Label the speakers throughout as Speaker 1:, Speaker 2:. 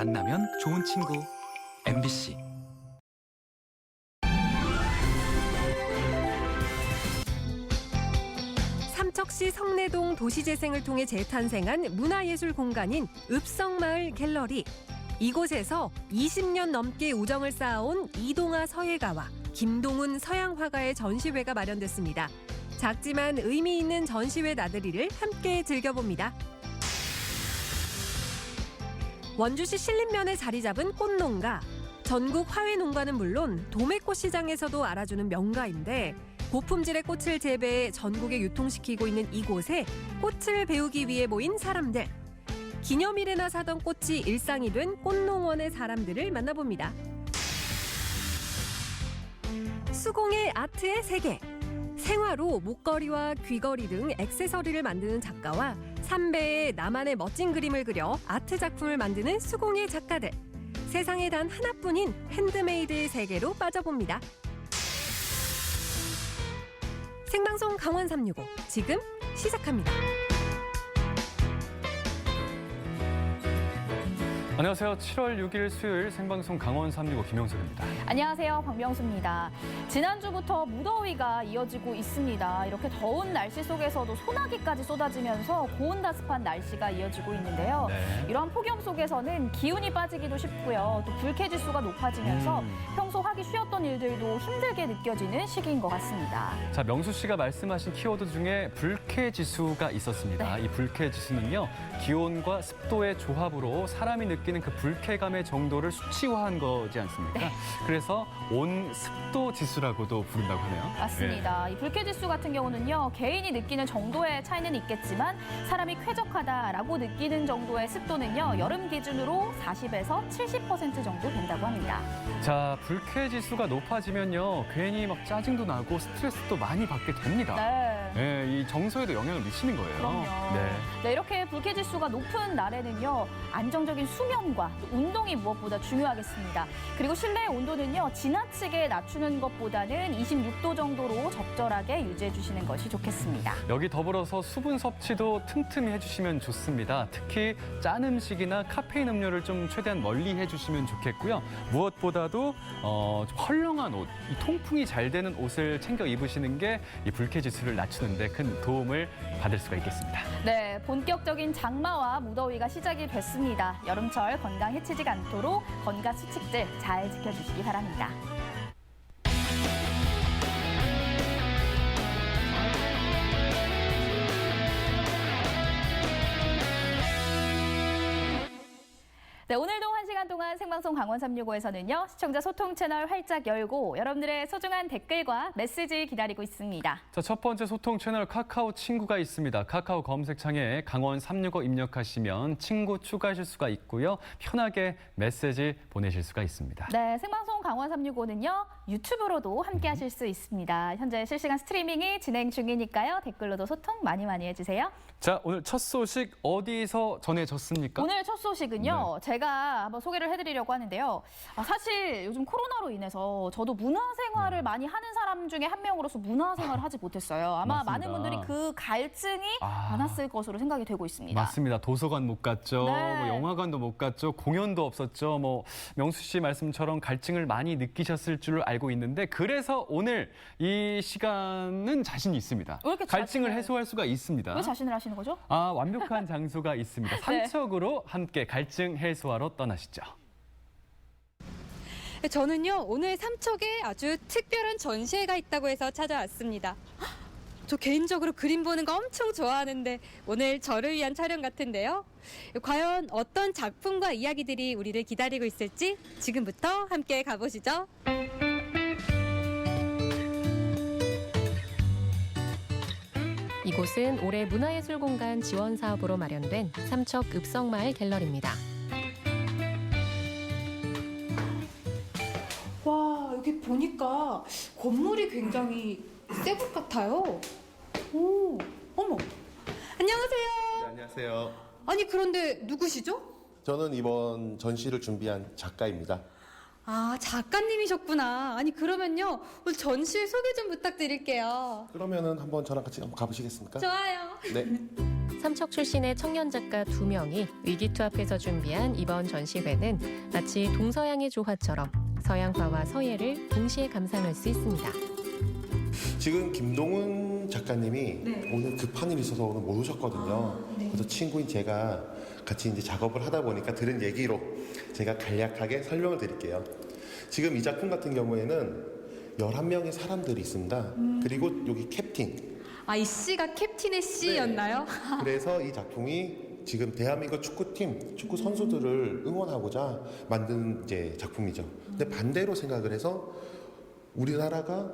Speaker 1: 만나면 좋은 친구 MBC.
Speaker 2: 삼척시 성내동 도시재생을 통해 재탄생한 문화예술 공간인 읍성마을 갤러리. 이곳에서 20년 넘게 우정을 쌓아온 이동아 서예가와 김동훈 서양화가의 전시회가 마련됐습니다. 작지만 의미 있는 전시회 나들이를 함께 즐겨봅니다. 원주시 신림면에 자리 잡은 꽃농가. 전국 화훼농가는 물론 도매꽃 시장에서도 알아주는 명가인데 고품질의 꽃을 재배해 전국에 유통시키고 있는 이곳에 꽃을 배우기 위해 모인 사람들. 기념일에나 사던 꽃이 일상이 된 꽃농원의 사람들을 만나봅니다. 수공예 아트의 세계. 생화로 목걸이와 귀걸이 등 액세서리를 만드는 작가와 삼배에 나만의 멋진 그림을 그려 아트 작품을 만드는 수공예 작가들. 세상에 단 하나뿐인 핸드메이드의 세계로 빠져봅니다. 생방송 강원 365 지금 시작합니다.
Speaker 3: 안녕하세요. 7월 6일 수요일 생방송 강원 365 김영석입니다.
Speaker 4: 안녕하세요. 박명수입니다. 지난주부터 무더위가 이어지고 있습니다. 이렇게 더운 날씨 속에서도 소나기까지 쏟아지면서 고온다습한 날씨가 이어지고 있는데요.
Speaker 3: 네.
Speaker 4: 이러한 폭염 속에서는 기운이 빠지기도 쉽고요. 또 불쾌지수가 높아지면서 평소 하기 쉬웠던 일들도 힘들게 느껴지는 시기인 것 같습니다.
Speaker 3: 자, 명수 씨가 말씀하신 키워드 중에 불쾌지수가 있었습니다.
Speaker 4: 네.
Speaker 3: 이 불쾌지수는요, 기온과 습도의 조합으로 사람이 느끼는 그 불쾌감의 정도를 수치화한 거지 않습니까?
Speaker 4: 네.
Speaker 3: 그래서 온습도 지수라고도 부른다고 하네요.
Speaker 4: 맞습니다. 이 불쾌지수 같은 경우는요, 개인이 느끼는 정도의 차이는 있겠지만 사람이 쾌적하다라고 느끼는 정도의 습도는요, 여름 기준으로 40에서 70% 정도 된다고 합니다.
Speaker 3: 자, 불쾌지수가 높아지면요, 괜히 막 짜증도 나고 스트레스도 많이 받게 됩니다.
Speaker 4: 네.
Speaker 3: 이 정서에도 영향을 미치는 거예요.
Speaker 4: 그럼요.
Speaker 3: 네.
Speaker 4: 네, 이렇게 불쾌지수가 높은 날에는요, 안정적인 수면과 또 운동이 무엇보다 중요하겠습니다. 그리고 실내의 온도는요, 지나치게 낮추는 것보다는 26도 정도로 적절하게 유지해 주시는 것이 좋겠습니다.
Speaker 3: 여기 더불어서 수분 섭취도 틈틈이 해주시면 좋습니다. 특히 짠 음식이나 카페인 음료를 좀 최대한 멀리 해주시면 좋겠고요. 무엇보다도 좀 헐렁한 옷, 이 통풍이 잘 되는 옷을 챙겨 입으시는 게 이 불쾌지수를 낮추는 데 큰 도움을 받을 수가 있겠습니다.
Speaker 4: 네, 본격적인 장마와 무더위가 시작이 됐습니다. 여름철 건강 해치지 않도록 건강 수칙들 잘 지켜주시기 바랍니다. 네, 오늘도 1시간 동안 생방송 강원 365에서는요, 시청자 소통 채널 활짝 열고 여러분들의 소중한 댓글과 메시지 기다리고 있습니다.
Speaker 3: 자, 첫 번째 소통 채널 카카오 친구가 있습니다. 카카오 검색창에 강원 365 입력하시면 친구 추가하실 수가 있고요. 편하게 메시지 보내실 수가 있습니다.
Speaker 4: 네, 생방송 강원 365는요, 유튜브로도 함께 하실 수 있습니다. 현재 실시간 스트리밍이 진행 중이니까요. 댓글로도 소통 많이 해주세요.
Speaker 3: 자, 오늘 첫 소식 어디서 전해졌습니까?
Speaker 4: 오늘 첫 소식은요, 제가 한번 소개를 해드리려고 하는데요. 사실 요즘 코로나로 인해서 저도 문화생활을 많이 하는 사람 중에 한 명으로서 문화생활을 하지 못했어요. 아마
Speaker 3: 맞습니다.
Speaker 4: 많은 분들이 그 갈증이 많았을 것으로 생각이 되고 있습니다.
Speaker 3: 맞습니다. 도서관 못 갔죠.
Speaker 4: 네.
Speaker 3: 뭐 영화관도 못 갔죠. 공연도 없었죠. 뭐 명수 씨 말씀처럼 갈증을 많이 느끼셨을 줄 알고 있는데 그래서 오늘 이 시간은 자신이 있습니다.
Speaker 4: 왜 이렇게
Speaker 3: 갈증을
Speaker 4: 자신을-
Speaker 3: 해소할 수가 있습니다.
Speaker 4: 왜 자신을 하시는 거죠?
Speaker 3: 완벽한 장소가 있습니다. 삼척으로 함께 갈증 해소하러 떠나시죠.
Speaker 5: 저는요, 오늘 삼척에 아주 특별한 전시회가 있다고 해서 찾아왔습니다. 저 개인적으로 그림 보는 거 엄청 좋아하는데 오늘 저를 위한 촬영 같은데요. 과연 어떤 작품과 이야기들이 우리를 기다리고 있을지 지금부터 함께 가보시죠.
Speaker 2: 이곳은 올해 문화예술공간 지원 사업으로 마련된 삼척 읍성마을 갤러리입니다.
Speaker 5: 와, 여기 보니까 건물이 굉장히 새 것 같아요. 오, 어머. 안녕하세요.
Speaker 6: 네, 안녕하세요.
Speaker 5: 아니, 그런데 누구시죠?
Speaker 6: 저는 이번 전시를 준비한 작가입니다.
Speaker 5: 아, 작가님이셨구나. 아니, 그러면요, 오늘 전시 소개 좀 부탁드릴게요.
Speaker 6: 그러면은 한번 저랑 같이 한번 가보시겠습니까?
Speaker 5: 좋아요.
Speaker 6: 네.
Speaker 7: 삼척 출신의 청년 작가 2명이 위기투합해서 준비한 이번 전시회는 마치 동서양의 조화처럼 서양화와 서예를 동시에 감상할 수 있습니다.
Speaker 6: 지금 김동훈 작가님이 오늘 급한 일이 있어서 오늘 못 오셨거든요. 그래서 친구인 제가 같이 이제 작업을 하다 보니까 들은 얘기로 제가 간략하게 설명을 드릴게요. 지금 이 작품 같은 경우에는 11명의 사람들이 있습니다. 그리고 여기 캡틴.
Speaker 5: 아, 이 씨가 캡틴의 씨였나요?
Speaker 6: 그래서 이 작품이 지금 대한민국 축구팀, 축구 선수들을 응원하고자 만든 이제 작품이죠. 근데 반대로 생각을 해서 우리나라가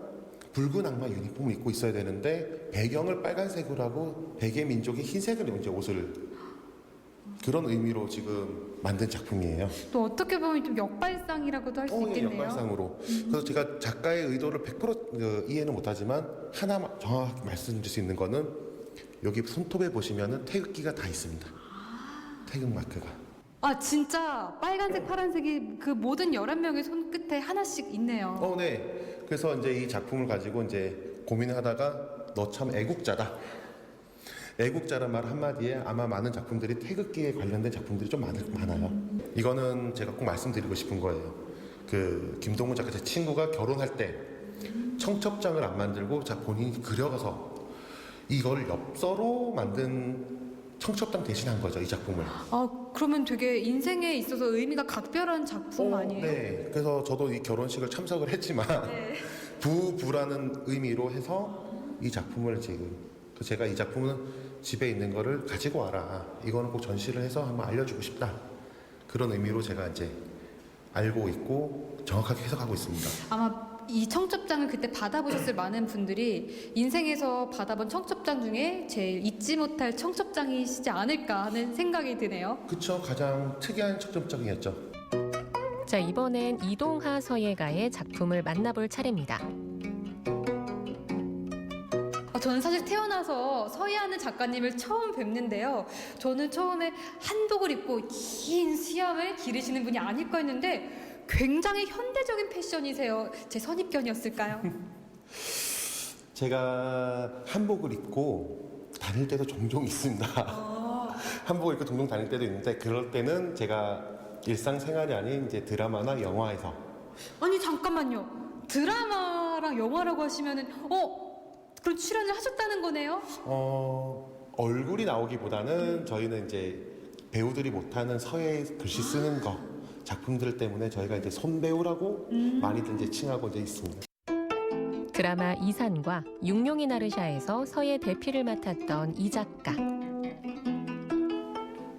Speaker 6: 붉은 악마 유니폼을 입고 있어야 되는데 배경을 빨간색으로 하고 백의 민족이 흰색으로 이제 옷을 그런 의미로 지금 만든 작품이에요.
Speaker 5: 또 어떻게 보면 좀 역발상이라고도 할 수 있겠네요.
Speaker 6: 역발상으로. 그래서 제가 작가의 의도를 100% 이해는 못하지만 하나 정확하게 말씀드릴 수 있는 거는 여기 손톱에 보시면은 태극기가 다 있습니다. 태극 마크가.
Speaker 5: 아, 진짜 빨간색, 파란색이 그 모든 11명의 손끝에 하나씩 있네요.
Speaker 6: 네. 그래서 이제 이 작품을 가지고 이제 고민하다가 너 참 애국자다. 애국자란 말 한마디에 아마 많은 작품들이 태극기에 관련된 작품들이 좀 많아요. 이거는 제가 꼭 말씀드리고 싶은 거예요. 그 김동훈 작가 제 친구가 결혼할 때 청첩장을 안 만들고 본인이 그려가서 이걸 엽서로 만든 청첩장 대신한 거죠, 이 작품을.
Speaker 5: 아, 그러면 되게 인생에 있어서 의미가 각별한 작품 아니에요?
Speaker 6: 네. 그래서 저도 이 결혼식을 참석을 했지만 부부라는 의미로 해서 이 작품을 지금 제가 이 작품은 집에 있는 거를 가지고 와라. 이거는 꼭 전시를 해서 한번 알려주고 싶다. 그런 의미로 제가 이제 알고 있고 정확하게 해석하고 있습니다.
Speaker 5: 아마 이 청첩장을 그때 받아보셨을 많은 분들이 인생에서 받아본 청첩장 중에 제일 잊지 못할 청첩장이시지 않을까 하는 생각이 드네요.
Speaker 6: 그쵸. 가장 특이한 청첩장이었죠.
Speaker 7: 자, 이번엔 이동하 서예가의 작품을 만나볼 차례입니다.
Speaker 5: 저는 사실 태어나서 서예하는 작가님을 처음 뵙는데요. 저는 처음에 한복을 입고 긴 수염을 기르시는 분이 아닐까 했는데 굉장히 현대적인 패션이세요. 제 선입견이었을까요?
Speaker 6: 제가 한복을 입고 다닐 때도 종종 있습니다. 한복을 입고 종종 다닐 때도 있는데 그럴 때는 제가 일상생활이 아닌 이제 드라마나 영화에서.
Speaker 5: 아니, 잠깐만요. 드라마랑 영화라고 하시면은 그럼 출연을 하셨다는 거네요?
Speaker 6: 얼굴이 나오기보다는 저희는 이제 배우들이 못하는 서예 글씨 쓰는 거 작품들 때문에 저희가 이제 손배우라고 많이들 이제 칭하고 이제 있습니다.
Speaker 7: 드라마 이산과 육룡이 나르샤에서 서예 대피를 맡았던 이 작가.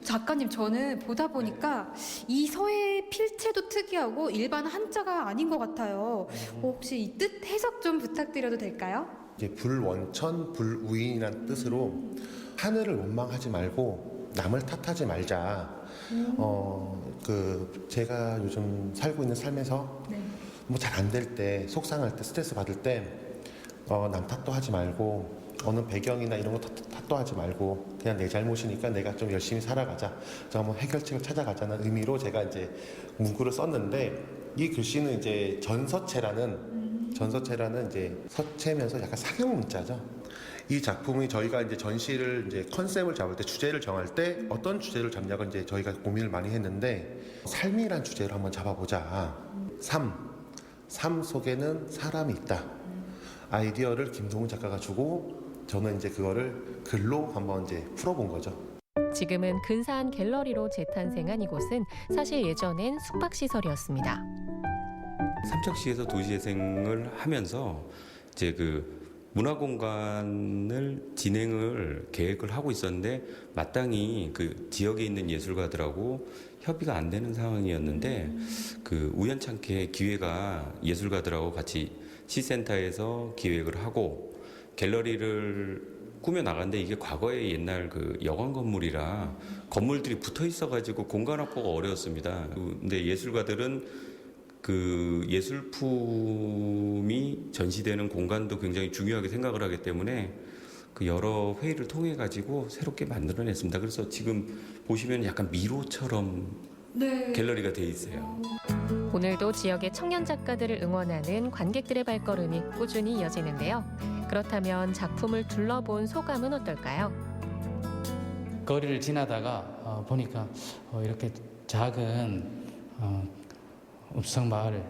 Speaker 5: 작가님, 저는 보다 보니까 이 서예 필체도 특이하고 일반 한자가 아닌 것 같아요. 혹시 이 뜻 해석 좀 부탁드려도 될까요?
Speaker 6: 이제 불원천, 불우인이라는 뜻으로 하늘을 원망하지 말고 남을 탓하지 말자. 제가 요즘 살고 있는 삶에서 뭐 잘 안 될 때, 속상할 때, 스트레스 받을 때 남 탓도 하지 말고 어느 배경이나 이런 거 탓도 하지 말고 그냥 내 잘못이니까 내가 좀 열심히 살아가자. 한번 해결책을 찾아가자는 의미로 제가 이제 문구를 썼는데 이 글씨는 이제 전서체라는 이제 서체면서 약간 사경 문자죠. 이 작품이 저희가 이제 전시를 이제 컨셉을 잡을 때 주제를 정할 때 어떤 주제를 잡냐고 이제 저희가 고민을 많이 했는데 삶이란 주제를 한번 잡아보자. 삶 속에는 사람이 있다. 아이디어를 김동훈 작가가 주고 저는 이제 그거를 글로 한번 이제 풀어본 거죠.
Speaker 7: 지금은 근사한 갤러리로 재탄생한 이곳은 사실 예전엔 숙박시설이었습니다.
Speaker 8: 삼척시에서 도시재생을 하면서 이제 그 문화공간을 진행을 계획을 하고 있었는데 마땅히 그 지역에 있는 예술가들하고 협의가 안 되는 상황이었는데 그 우연찮게 기회가 예술가들하고 같이 시센터에서 기획을 하고 갤러리를 꾸며 나갔는데 이게 과거의 옛날 그 여관 건물이라 건물들이 붙어 있어가지고 공간 확보가 어려웠습니다. 근데 예술가들은 그 예술품이 전시되는 공간도 굉장히 중요하게 생각을 하기 때문에 그 여러 회의를 통해 가지고 새롭게 만들어냈습니다. 그래서 지금 보시면 약간 미로처럼 갤러리가 돼 있어요.
Speaker 7: 오늘도 지역의 청년 작가들을 응원하는 관객들의 발걸음이 꾸준히 이어지는데요. 그렇다면 작품을 둘러본 소감은 어떨까요?
Speaker 9: 거리를 지나다가 보니까 이렇게 작은 읍성 마을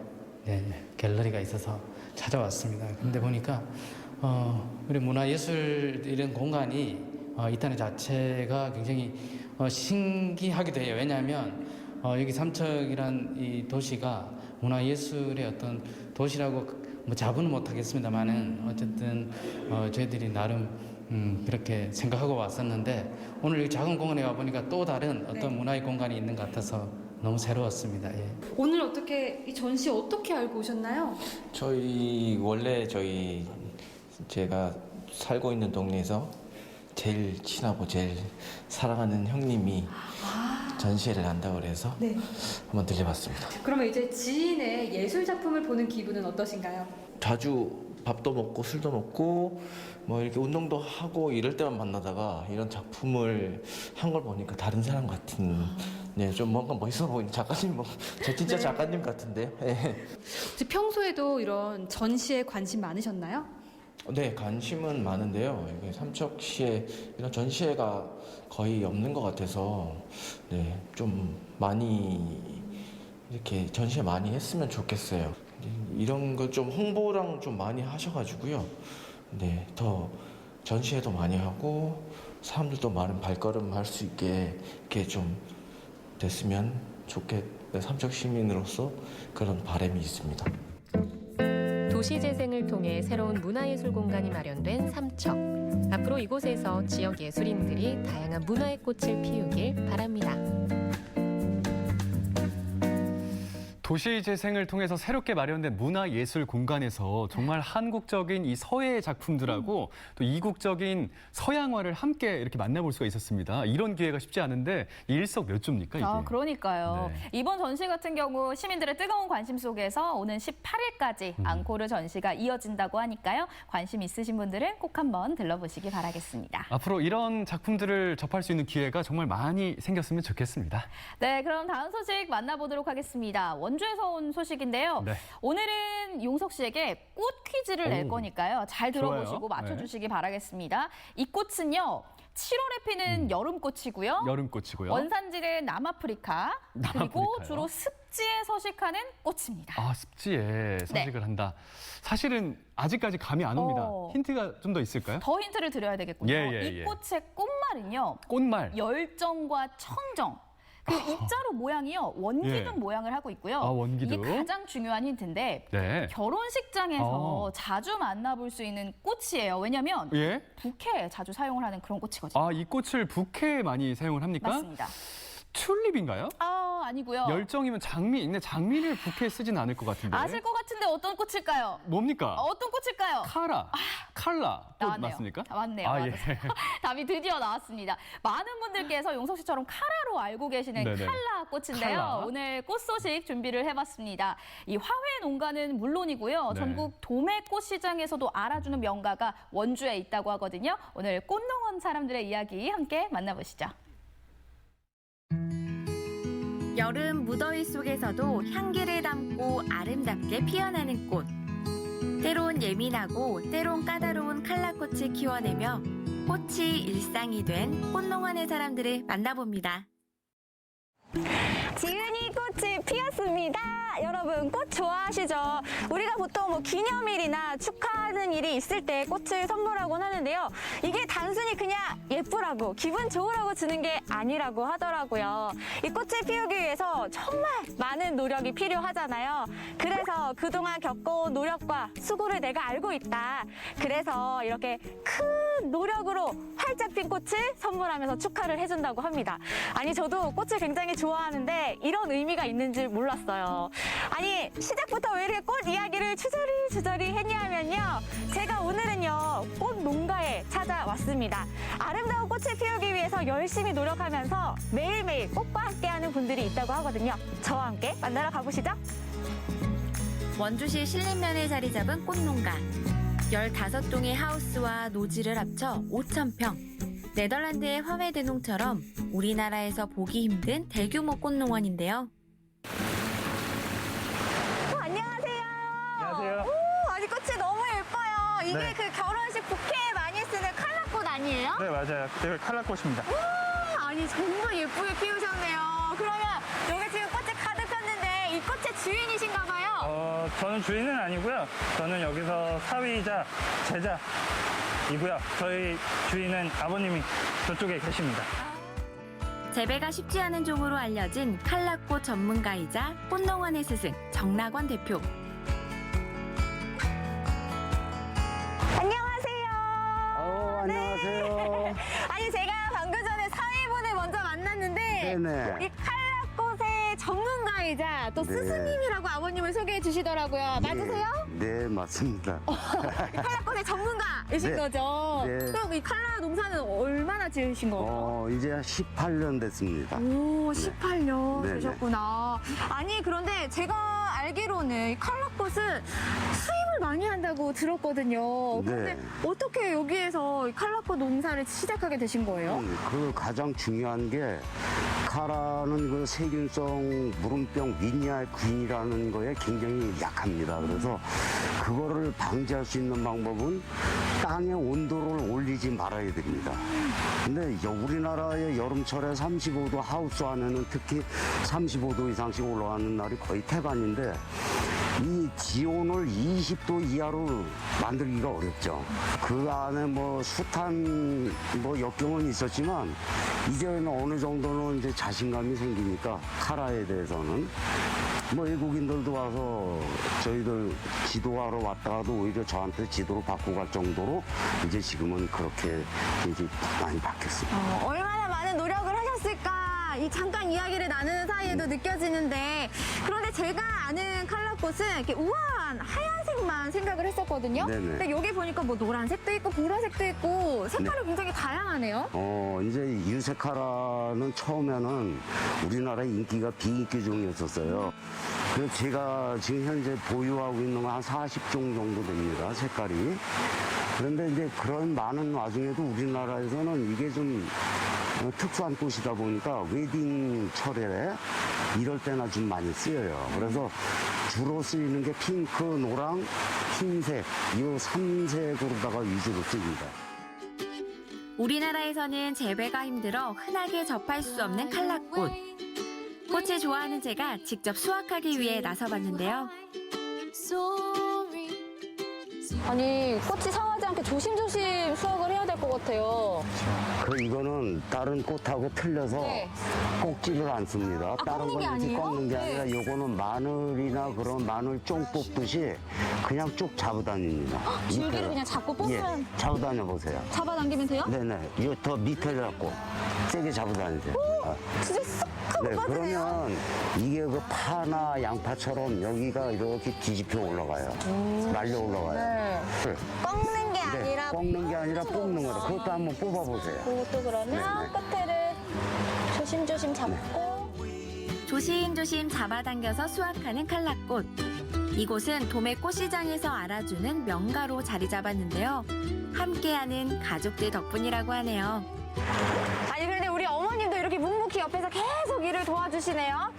Speaker 9: 갤러리가 있어서 찾아왔습니다. 근데 보니까 우리 문화예술 이런 공간이 있다는 자체가 굉장히 신기하기도 해요. 왜냐하면 여기 삼척이란 이 도시가 문화예술의 어떤 도시라고 뭐 자부는 못하겠습니다만은 어쨌든 저희들이 나름 그렇게 생각하고 왔었는데 오늘 이 작은 공원에 와 보니까 또 다른 어떤 문화의 공간이 있는 것 같아서 너무 새로웠습니다. 예.
Speaker 5: 오늘 어떻게 이 전시 어떻게 알고 오셨나요?
Speaker 10: 원래 제가 살고 있는 동네에서 제일 친하고 제일 사랑하는 형님이 전시회를 한다고 그래서 한번 들려봤습니다.
Speaker 5: 그러면 이제 지인의 예술 작품을 보는 기분은 어떠신가요?
Speaker 10: 자주 밥도 먹고 술도 먹고 뭐 이렇게 운동도 하고 이럴 때만 만나다가 이런 작품을 한 걸 보니까 다른 사람 같은 좀 뭔가 멋있어 보이는 작가님 저 진짜 작가님 같은데요.
Speaker 5: 혹시 평소에도 이런 전시에 관심 많으셨나요?
Speaker 10: 네, 관심은 많은데요. 이게 삼척시에 이런 전시회가 거의 없는 것 같아서 좀 많이 이렇게 전시회 많이 했으면 좋겠어요. 이런 거 좀 홍보랑 좀 많이 하셔가지고요. 더 전시회도 많이 하고 사람들도 많은 발걸음 할 수 있게 이렇게 좀 됐으면 삼척 시민으로서 그런 바람이 있습니다.
Speaker 7: 도시재생을 통해 새로운 문화예술 공간이 마련된 삼척. 앞으로 이곳에서 지역 예술인들이 다양한 문화의 꽃을 피우길 바랍니다.
Speaker 3: 도시 재생을 통해서 새롭게 마련된 문화예술 공간에서 정말 한국적인 이 서예의 작품들하고 또 이국적인 서양화를 함께 이렇게 만나볼 수가 있었습니다. 이런 기회가 쉽지 않은데 일석몇조입니까 이게?
Speaker 4: 그러니까요.
Speaker 3: 네.
Speaker 4: 이번 전시 같은 경우 시민들의 뜨거운 관심 속에서 오는 18일까지 앙코르 전시가 이어진다고 하니까요. 관심 있으신 분들은 꼭 한번 들러보시기 바라겠습니다.
Speaker 3: 앞으로 이런 작품들을 접할 수 있는 기회가 정말 많이 생겼으면 좋겠습니다.
Speaker 4: 네, 그럼 다음 소식 만나보도록 하겠습니다. 원주에서 온 소식인데요.
Speaker 3: 네.
Speaker 4: 오늘은 용석 씨에게 꽃 퀴즈를 낼 거니까요. 잘 들어보시고
Speaker 3: 좋아요.
Speaker 4: 맞춰주시기 바라겠습니다. 이 꽃은요. 7월에 피는 여름꽃이고요.
Speaker 3: 여름꽃이고요.
Speaker 4: 원산지는 남아프리카. 그리고
Speaker 3: 남아프리카요?
Speaker 4: 주로 습지에 서식하는 꽃입니다.
Speaker 3: 습지에 서식을 한다. 사실은 아직까지 감이 안 옵니다. 힌트가 좀 더 있을까요?
Speaker 4: 더 힌트를 드려야 되겠군요. 이 꽃의 꽃말은요.
Speaker 3: 꽃말.
Speaker 4: 열정과 청정. 그 입자로 모양이요. 원기둥 모양을 하고 있고요.
Speaker 3: 원기둥.
Speaker 4: 이게 가장 중요한 힌트인데 결혼식장에서 자주 만나볼 수 있는 꽃이에요. 왜냐하면 부케에 자주 사용을 하는 그런 꽃이거든요.
Speaker 3: 이 꽃을 부케에 많이 사용을 합니까?
Speaker 4: 맞습니다.
Speaker 3: 툴립인가요?
Speaker 4: 아니고요.
Speaker 3: 열정이면 장미. 근데 장미를 부케에 쓰진 않을 것 같은데.
Speaker 4: 아실 것 같은데 어떤 꽃일까요?
Speaker 3: 뭡니까?
Speaker 4: 어떤 꽃일까요?
Speaker 3: 칼라. 꽃
Speaker 4: 나왔네요.
Speaker 3: 맞습니까?
Speaker 4: 맞네요. 답이 드디어 나왔습니다. 많은 분들께서 용석 씨처럼 카라로 알고 계시는 칼라 꽃인데요. 오늘 꽃 소식 준비를 해봤습니다. 이 화훼 농가는 물론이고요. 전국 도매꽃 시장에서도 알아주는 명가가 원주에 있다고 하거든요. 오늘 꽃농원 사람들의 이야기 함께 만나보시죠.
Speaker 11: 여름 무더위 속에서도 향기를 담고 아름답게 피어나는 꽃. 때론 예민하고 때론 까다로운 칼라꽃을 키워내며 꽃이 일상이 된 꽃농원의 사람들을 만나봅니다.
Speaker 12: 지은이 꽃이 피었습니다. 여러분 꽃 좋아하시죠? 우리가 보통 기념일이나 축하하는 일이 있을 때 꽃을 선물하곤 하는데요. 이게 단순히 그냥 예쁘라고 기분 좋으라고 주는 게 아니라고 하더라고요. 이 꽃을 피우기 위해서 정말 많은 노력이 필요하잖아요. 그래서 그동안 겪어온 노력과 수고를 내가 알고 있다. 그래서 이렇게 큰 노력으로 활짝 핀 꽃을 선물하면서 축하를 해준다고 합니다. 아니 저도 꽃을 굉장히 좋아하는데 이런 의미가 있는 줄 몰랐어요. 아니 시작부터 왜 이렇게 꽃 이야기를 주저리 했냐면요. 제가 오늘은요 꽃 농가에 찾아왔습니다. 아름다운 꽃을 피우기 위해서 열심히 노력하면서 매일매일 꽃과 함께하는 분들이 있다고 하거든요. 저와 함께 만나러 가보시죠.
Speaker 11: 원주시 신림면에 자리 잡은 꽃농가. 15동의 하우스와 노지를 합쳐 5,000평. 네덜란드의 화훼대농처럼 우리나라에서 보기 힘든 대규모 꽃농원인데요.
Speaker 12: 안녕하세요.
Speaker 13: 안녕하세요.
Speaker 12: 오, 아니 꽃이 너무 예뻐요. 이게 그 결혼식 부케에 많이 쓰는 칼라꽃 아니에요?
Speaker 13: 네, 맞아요. 이게 칼라꽃입니다.
Speaker 12: 아니 정말 예쁘게 피우셨네요. 그러면 여기 지금 꽃이 가득 폈는데 이 꽃의 주인이신가 봐요.
Speaker 13: 저는 주인은 아니고요. 저는 여기서 사위이자 제자이고요. 저희 주인은 아버님이 저쪽에 계십니다.
Speaker 11: 재배가 쉽지 않은 종으로 알려진 칼라꽃 전문가이자 꽃농원의 스승 정락원 대표.
Speaker 12: 안녕하세요.
Speaker 14: 안녕하세요.
Speaker 12: 아니 제가 방금 전에 사위분을 먼저 만났는데
Speaker 14: 네네.
Speaker 12: 이 칼라꽃의 전문가이자 또
Speaker 14: 네.
Speaker 12: 스승님이라고 아버님을 소개해 주시더라고요. 맞으세요?
Speaker 14: 네, 맞습니다.
Speaker 12: 칼라꽃의 전문가이신
Speaker 14: 네.
Speaker 12: 거죠?
Speaker 14: 네.
Speaker 12: 그럼 이 칼라 농사는 얼마나 지으신 거예요?
Speaker 14: 이제 18년 됐습니다.
Speaker 12: 오, 18년
Speaker 14: 네네.
Speaker 12: 되셨구나. 아니, 그런데 제가 알기로는 이 칼라꽃은 수입을 많이 한다고 들었거든요. 그런데
Speaker 14: 네.
Speaker 12: 어떻게 여기에서 이 칼라꽃 농사를 시작하게 되신 거예요?
Speaker 14: 그 가장 중요한 게 카라는 그 세균성 무름병 위니아균이라는 거에 굉장히 약합니다. 그래서 그거를 방지할 수 있는 방법은 땅의 온도를 올리지 말아야 됩니다. 근데 우리나라의 여름철에 35도 하우스 안에는 특히 35도 이상씩 올라가는 날이 거의 태반인데 이 기온을 20도 이하로 만들기가 어렵죠. 그 안에 뭐 숱한 역경은 있었지만 이제는 어느 정도는 이제 자신감이 생기니까 카라에 대해서는 외국인들도 와서 저희들 지도하러 왔다가도 오히려 저한테 지도를 받고 갈 정도로 이제 지금은 그렇게 이제 많이 바뀌었습니다.
Speaker 12: 얼마나 많은 노력을 하셨을까? 이 잠깐 이야기를 나누는 사이에도 느껴지는데 그런데 제가 아는 칼라꽃은 이렇게 우아한 하얀색만 생각을 했었거든요.
Speaker 14: 네네.
Speaker 12: 근데 여기 보니까 뭐 노란색도 있고 보라색도 있고 색깔이 굉장히 다양하네요.
Speaker 14: 이제 유세카라는 처음에는 우리나라에 인기가 비인기종이었었어요. 그래서 제가 지금 현재 보유하고 있는 건 한 40종 정도 됩니다, 색깔이. 그런데 이제 그런 많은 와중에도 우리나라에서는 이게 좀 특수한 꽃이다 보니까 웨딩철에 이럴 때나 좀 많이 쓰여요. 그래서 주로 쓰이는 게 핑크, 노랑, 흰색, 이 3색으로다가 위주로 쓰입니다.
Speaker 11: 우리나라에서는 재배가 힘들어 흔하게 접할 수 없는 칼라꽃. 꽃을 좋아하는 제가 직접 수확하기 위해 나서봤는데요.
Speaker 12: 아니 꽃이 상하지 않게 조심조심 수확을 해야 될 것 같아요.
Speaker 14: 이거는 다른 꽃하고 틀려서
Speaker 12: 네.
Speaker 14: 꼭지를 안 씁니다. 다른
Speaker 12: 꺾는 게
Speaker 14: 건 이렇게
Speaker 12: 아니에요?
Speaker 14: 꺾는 게
Speaker 12: 네.
Speaker 14: 아니라 요거는 마늘이나 그런 마늘 쫑 뽑듯이 그냥 쭉 잡아다닙니다.
Speaker 12: 줄기를
Speaker 14: 밑에.
Speaker 12: 그냥 잡고 뽑으면
Speaker 14: 예, 잡아다녀 보세요.
Speaker 12: 잡아당기면 돼요?
Speaker 14: 네네. 이 더 밑에 잡고 세게 잡아다니세요.
Speaker 12: 진짜 쏙 하고
Speaker 14: 네,
Speaker 12: 빠지네요.
Speaker 14: 그러면 이게 그 파나 양파처럼 여기가 이렇게 뒤집혀 올라가요. 말려 올라가요.
Speaker 12: 네. 꺾는 게
Speaker 14: 네,
Speaker 12: 아니라
Speaker 14: 꺾는 게 아니라 뽑는 거다. 그것도 한번 뽑아보세요.
Speaker 12: 그것도 그러면 끝에를 조심조심 잡고
Speaker 11: 조심조심 잡아당겨서 수확하는 칼라꽃. 이곳은 도매 꽃시장에서 알아주는 명가로 자리 잡았는데요. 함께하는 가족들 덕분이라고 하네요.
Speaker 12: 아니 그런데 우리 어머님도 이렇게 묵묵히 옆에서 계속 일을 도와주시네요.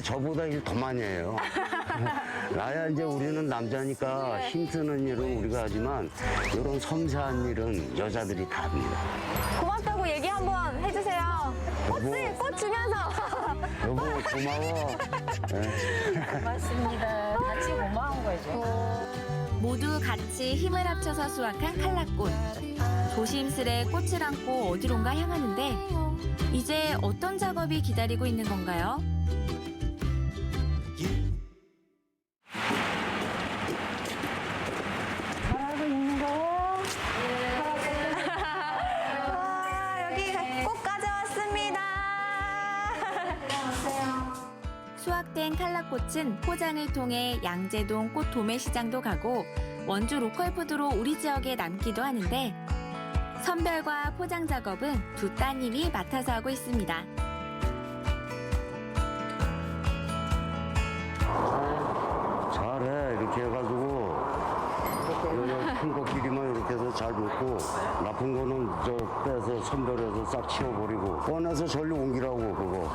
Speaker 14: 저보다 일 더 많이 해요. 나야 이제 우리는 남자니까 힘쓰는 일은 우리가 하지만 이런 섬세한 일은 여자들이 다 합니다.
Speaker 12: 고맙다고 얘기 한번 해주세요. 꽃 주면서.
Speaker 14: 여보 고마워.
Speaker 12: 고맙습니다. 같이 고마운 거죠.
Speaker 11: 모두 같이 힘을 합쳐서 수확한 칼라꽃. 조심스레 꽃을 안고 어디론가 향하는데 이제 어떤 작업이 기다리고 있는 건가요?
Speaker 12: 잘하고 있는 거예요? 와, 여기 꽃 가져왔습니다.
Speaker 11: 수확된 칼라꽃은 포장을 통해 양재동 꽃 도매시장도 가고 원주 로컬푸드로 우리 지역에 남기도 하는데 선별과 포장 작업은 두 따님이 맡아서 하고 있습니다.
Speaker 14: 잘해 이렇게 해가지고 큰 거끼리만 이렇게 해서 잘 놓고 나쁜 거는 빼서 선별해서 싹 치워버리고 꺼내서 절로 옮기라고 그거.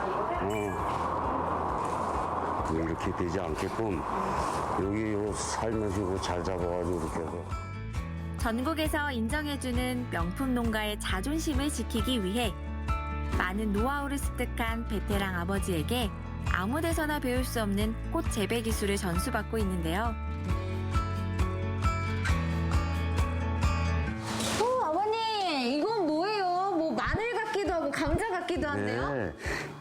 Speaker 14: 이렇게 되지 않게끔 여기 요 살면서 이거 잘 잡아가지고 이렇게 해서.
Speaker 11: 전국에서 인정해주는 명품 농가의 자존심을 지키기 위해 많은 노하우를 습득한 베테랑 아버지에게 아무 데서나 배울 수 없는 꽃 재배 기술을 전수받고 있는데요.
Speaker 12: 아버님, 이건 뭐예요? 뭐 마늘 같기도 하고 감자 같기도 한데요?
Speaker 14: 네,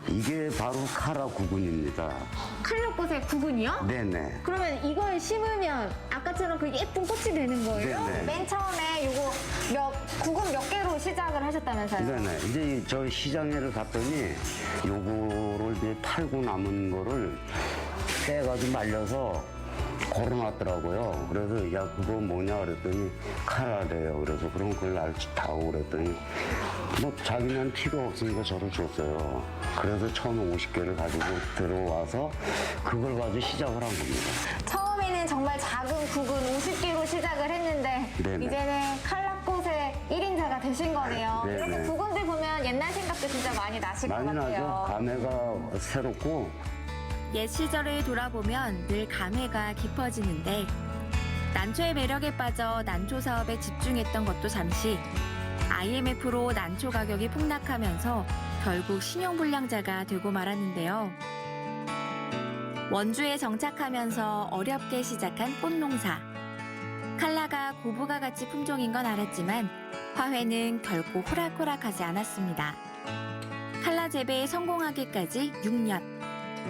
Speaker 14: 이게 바로 카라 구근입니다.
Speaker 12: 칼로꽃의 구근이요?
Speaker 14: 네네.
Speaker 12: 그러면 이걸 심으면 아까처럼 그 예쁜 꽃이 되는 거예요?
Speaker 14: 네네.
Speaker 12: 맨 처음에 요거 구근 몇 개로 시작을 하셨다면서요?
Speaker 14: 네네. 이제 저 시장에를 갔더니 요거를 이제 팔고 남은 거를 떼가지고 말려서 걸어놨더라고요. 그래서 야 그거 뭐냐 그랬더니 카라래요. 그래서 그럼 그걸 알다고 그랬더니 뭐 자기는 필요 없으니까 저를 줬어요. 그래서 처음에 50개를 가지고 들어와서 그걸 가지고 시작을 한 겁니다.
Speaker 12: 처음에는 정말 작은 구근 50개로 시작을 했는데
Speaker 14: 네네.
Speaker 12: 이제는 칼라꽃의 1인자가 되신 거네요.
Speaker 14: 네네.
Speaker 12: 이렇게 구근들 보면 옛날 생각도 진짜 많이 나실 것
Speaker 14: 많이
Speaker 12: 같아요.
Speaker 14: 나죠. 감회가 새롭고
Speaker 11: 옛 시절을 돌아보면 늘 감회가 깊어지는데 난초의 매력에 빠져 난초 사업에 집중했던 것도 잠시 IMF로 난초 가격이 폭락하면서 결국 신용불량자가 되고 말았는데요. 원주에 정착하면서 어렵게 시작한 꽃농사. 칼라가 고부가 가치 품종인 건 알았지만 화훼는 결코 호락호락하지 않았습니다. 칼라 재배에 성공하기까지 6년.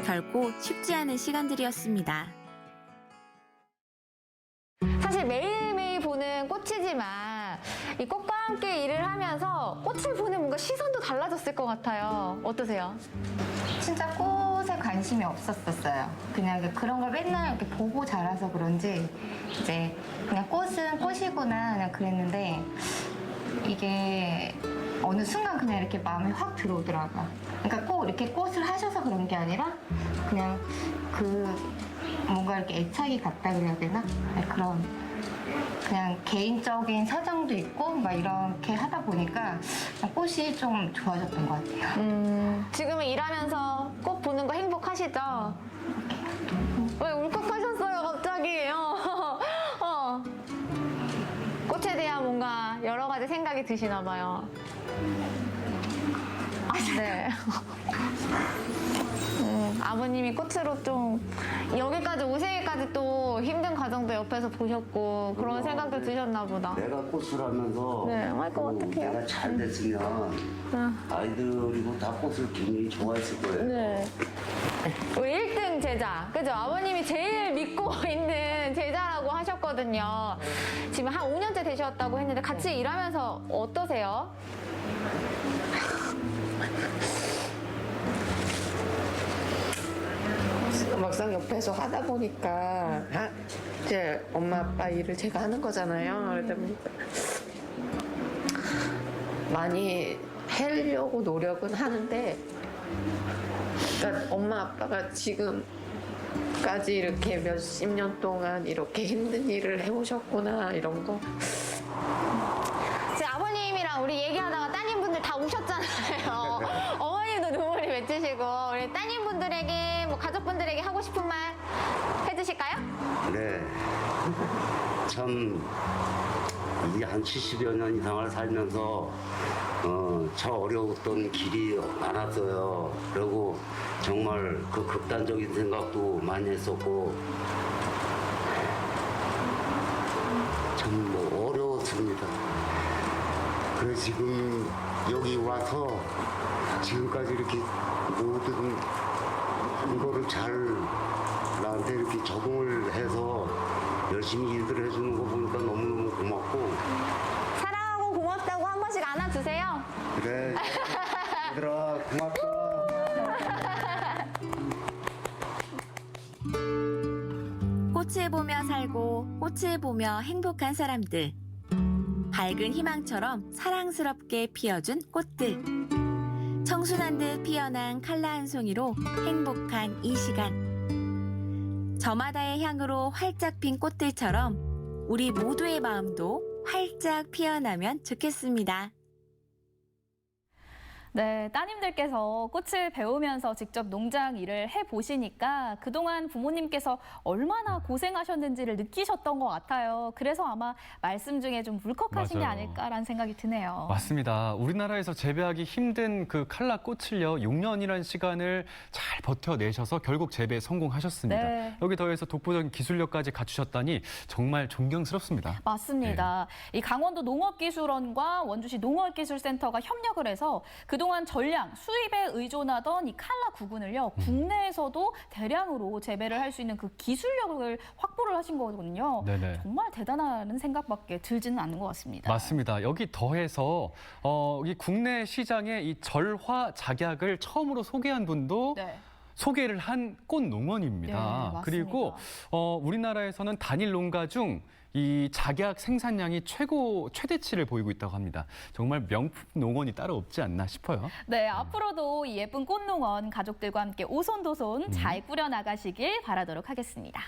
Speaker 11: 결코 쉽지 않은 시간들이었습니다.
Speaker 12: 사실 매일매일 보는 꽃이지만 이 꽃과 함께 일을 하면서 꽃을 보는 뭔가 시선도 달라졌을 것 같아요. 어떠세요?
Speaker 15: 진짜 꽃에 관심이 없었었어요. 그냥 그런 걸 맨날 이렇게 보고 자라서 그런지 이제 그냥 꽃은 꽃이구나 그냥 그랬는데 이게 어느 순간 그냥 이렇게 마음에 확 들어오더라고요. 그러니까 꼭 이렇게 꽃을 하셔서 그런 게 아니라 그냥 뭔가 이렇게 애착이 같다 그래야 되나? 그런 그냥 개인적인 사정도 있고 막 이렇게 하다 보니까 꽃이 좀 좋아졌던 것 같아요.
Speaker 12: 지금은 일하면서 꽃 보는 거 행복하시죠? 왜 울컥하셨어요 갑자기? 꽃에 대한 뭔가 여러 가지 생각이 드시나 봐요. 네. 아버님이 꽃으로 좀 여기까지 오시기까지 또 힘든 과정도 옆에서 보셨고 그런 생각도 드셨나 보다.
Speaker 14: 내가 꽃을 하면서
Speaker 12: 네, 아이고 어떡해요.
Speaker 14: 내가 잘 됐으면 아이들이고 다 꽃을 굉장히 좋아했을 거예요.
Speaker 12: 네. 우리 1등 제자, 그죠? 아버님이 제일 믿고 있는 제자라고 하셨거든요. 지금 한 5년째 되셨다고 했는데 같이 일하면서 어떠세요?
Speaker 16: 막상 옆에서 하다 보니까 이제 엄마 아빠 일을 제가 하는 거잖아요. 그러다 보니까 많이 하려고 노력은 하는데 그러니까 엄마 아빠가 지금까지 이렇게 몇십 년 동안 이렇게 힘든 일을 해오셨구나 이런 거.
Speaker 12: 제 아버님이랑 우리 얘기하다가 따님분들 다 우셨잖아요. 어머님도 눈물이 맺히시고 우리 따님분들에게 뭐 가족분들에게 하고 싶은 말 해주실까요?
Speaker 14: 네. 참, 이 한 70여 년 이상을 살면서, 저 어려웠던 길이 많았어요. 그리고 정말 그 극단적인 생각도 많이 했었고, 참 뭐 어려웠습니다. 그래서 지금 여기 와서 지금까지 이렇게 모든 이거를 잘 나한테 이렇게 적응을 해서 열심히 일들을 해주는 거 보니까 너무너무 고맙고
Speaker 12: 사랑하고 고맙다고 한 번씩 안아주세요.
Speaker 14: 그래 얘들아 고맙다.
Speaker 11: 꽃을 보며 살고 꽃을 보며 행복한 사람들. 밝은 희망처럼 사랑스럽게 피어준 꽃들. 청순한 듯 피어난 칼라 한 송이로 행복한 이 시간. 저마다의 향으로 활짝 핀 꽃들처럼 우리 모두의 마음도 활짝 피어나면 좋겠습니다.
Speaker 4: 네, 따님들께서 꽃을 배우면서 직접 농장 일을 해보시니까 그동안 부모님께서 얼마나 고생하셨는지를 느끼셨던 것 같아요. 그래서 아마 말씀 중에 좀 울컥하신 게
Speaker 3: 맞아요.
Speaker 4: 아닐까라는 생각이 드네요.
Speaker 3: 맞습니다. 우리나라에서 재배하기 힘든 그 칼라 꽃을요, 6년이라는 시간을 잘 버텨내셔서 결국 재배에 성공하셨습니다.
Speaker 4: 네.
Speaker 3: 여기 더해서 독보적인 기술력까지 갖추셨다니 정말 존경스럽습니다.
Speaker 4: 맞습니다. 이 강원도 농업기술원과 원주시 농업기술센터가 협력을 해서 그동안 전량 수입에 의존하던 이 칼라 구근을요, 국내에서도 대량으로 재배를 할 수 있는 그 기술력을 확보를 하신 거거든요.
Speaker 3: 네네.
Speaker 4: 정말 대단하다는 생각밖에 들지는 않는 것 같습니다.
Speaker 3: 맞습니다. 여기 더해서 이 국내 시장에 이 절화 작약을 처음으로 소개한 분도
Speaker 4: 네.
Speaker 3: 소개를 한 꽃농원입니다.
Speaker 4: 네, 맞습니다.
Speaker 3: 그리고 우리나라에서는 단일 농가 중 이 작약 생산량이 최대치를 보이고 있다고 합니다. 정말 명품 농원이 따로 없지 않나 싶어요.
Speaker 4: 네, 앞으로도 이 예쁜 꽃농원 가족들과 함께 오손도손 잘 꾸려나가시길 바라도록 하겠습니다.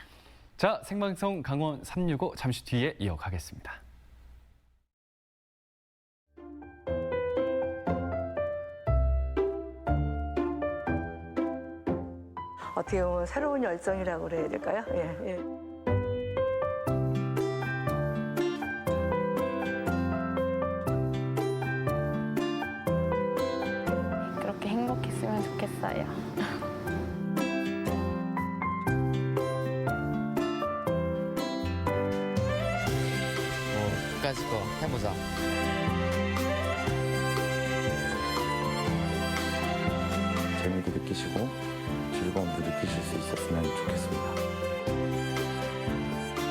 Speaker 3: 자, 생방송 강원 365 잠시 뒤에 이어가겠습니다.
Speaker 17: 어떻게 보면 새로운 열정이라고 그래야 될까요? 예, 예.
Speaker 15: 그렇게 행복했으면 좋겠어요.
Speaker 18: 끝까지 거 해보자.
Speaker 19: 재미도 느끼시고 즐거움도 느끼실 수 있었으면 좋겠습니다.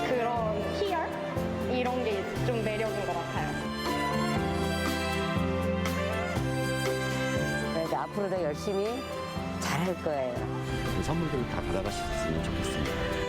Speaker 12: 그런 희열? 이런 게 좀 매력인 것 같아요.
Speaker 20: 그래도 앞으로도 열심히 잘할 거예요.
Speaker 19: 그 선물들을 다 받아가셨으면 좋겠습니다.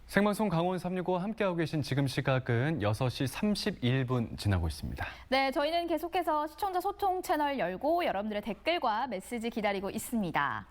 Speaker 3: 생방송 강원 365 함께하고 계신 지금 시각은 6시 31분 지나고 있습니다.
Speaker 4: 네, 저희는 계속해서 시청자 소통 채널 열고 여러분들의 댓글과 메시지 기다리고 있습니다.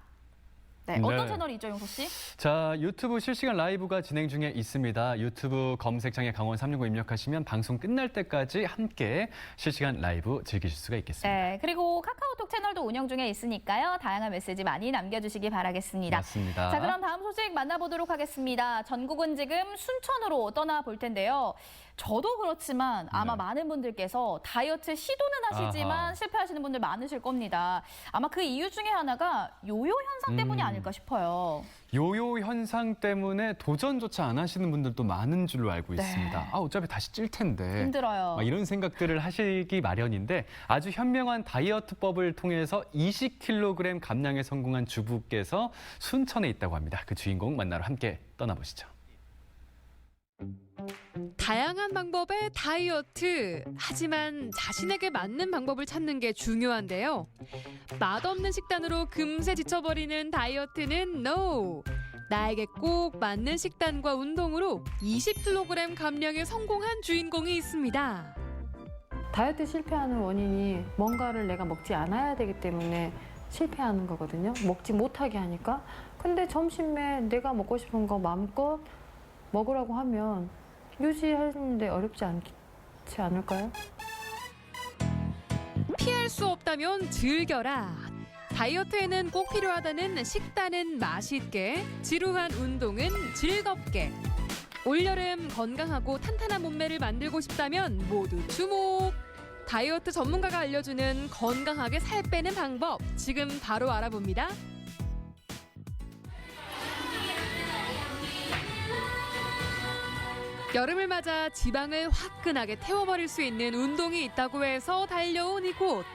Speaker 4: 네, 어떤
Speaker 3: 네.
Speaker 4: 채널이죠, 용서 씨?
Speaker 3: 자, 유튜브 실시간 라이브가 진행 중에 있습니다. 유튜브 검색창에 강원 365 입력하시면 방송 끝날 때까지 함께 실시간 라이브 즐기실 수가 있겠습니다.
Speaker 4: 네, 그리고 카카오톡 채널도 운영 중에 있으니까요. 다양한 메시지 많이 남겨주시기 바라겠습니다.
Speaker 3: 맞습니다.
Speaker 4: 자, 그럼 다음 소식 만나보도록 하겠습니다. 전국은 지금 순천으로 떠나볼 텐데요. 저도 그렇지만 아마 많은 분들께서 다이어트 시도는 하시지만 실패하시는 분들 많으실 겁니다. 아마 그 이유 중에 하나가 요요 현상 때문이 아닐까 싶어요.
Speaker 3: 요요 현상 때문에 도전조차 안 하시는 분들도 많은 줄로 알고
Speaker 4: 네.
Speaker 3: 있습니다. 어차피 다시 찔 텐데.
Speaker 4: 힘들어요.
Speaker 3: 이런 생각들을 하시기 마련인데 아주 현명한 다이어트법을 통해서 20kg 감량에 성공한 주부께서 순천에 있다고 합니다. 그 주인공 만나러 함께 떠나보시죠.
Speaker 21: 다양한 방법의 다이어트. 하지만 자신에게 맞는 방법을 찾는 게 중요한데요. 맛없는 식단으로 금세 지쳐버리는 다이어트는 NO! 나에게 꼭 맞는 식단과 운동으로 20kg 감량에 성공한 주인공이 있습니다.
Speaker 22: 다이어트 실패하는 원인이 뭔가를 내가 먹지 않아야 되기 때문에 실패하는 거거든요. 먹지 못하게 하니까. 근데 점심에 내가 먹고 싶은 거 마음껏 먹으라고 하면 유지하는데 어렵지 않지 않을까요?
Speaker 21: 피할 수 없다면 즐겨라. 다이어트에는 꼭 필요하다는 식단은 맛있게, 지루한 운동은 즐겁게. 올여름 건강하고 탄탄한 몸매를 만들고 싶다면 모두 주목! 다이어트 전문가가 알려주는 건강하게 살 빼는 방법, 지금 바로 알아봅니다. 여름을 맞아 지방을 화끈하게 태워버릴 수 있는 운동이 있다고 해서 달려온 이곳.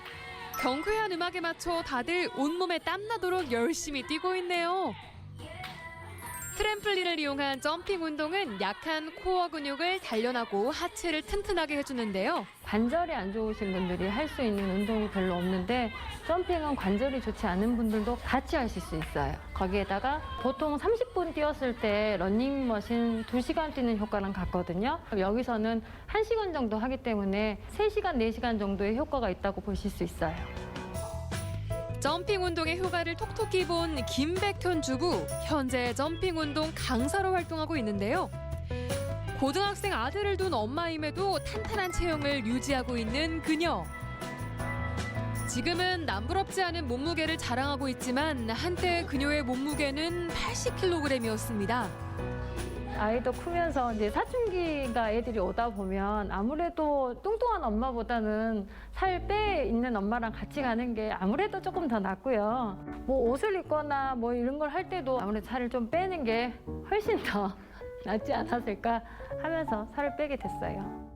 Speaker 21: 경쾌한 음악에 맞춰 다들 온몸에 땀나도록 열심히 뛰고 있네요. 트램플린을 이용한 점핑 운동은 약한 코어 근육을 단련하고 하체를 튼튼하게 해주는데요.
Speaker 22: 관절이 안 좋으신 분들이 할 수 있는 운동이 별로 없는데 점핑은 관절이 좋지 않은 분들도 같이 하실 수 있어요. 거기에다가 보통 30분 뛰었을 때 러닝머신 2시간 뛰는 효과랑 같거든요. 여기서는 1시간 정도 하기 때문에 3시간, 4시간 정도의 효과가 있다고 보실 수 있어요.
Speaker 21: 점핑 운동의 효과를 톡톡히 본 김백현 주부, 현재 점핑 운동 강사로 활동하고 있는데요. 고등학생 아들을 둔 엄마임에도 탄탄한 체형을 유지하고 있는 그녀. 지금은 남부럽지 않은 몸무게를 자랑하고 있지만 한때 그녀의 몸무게는 80kg이었습니다.
Speaker 22: 아이도 크면서 이제 사춘기가 애들이 오다 보면 아무래도 뚱뚱한 엄마보다는 살 빼 있는 엄마랑 같이 가는 게 아무래도 조금 더 낫고요. 뭐 옷을 입거나 뭐 이런 걸 할 때도 아무래도 살을 좀 빼는 게 훨씬 더 낫지 않았을까 하면서 살을 빼게 됐어요.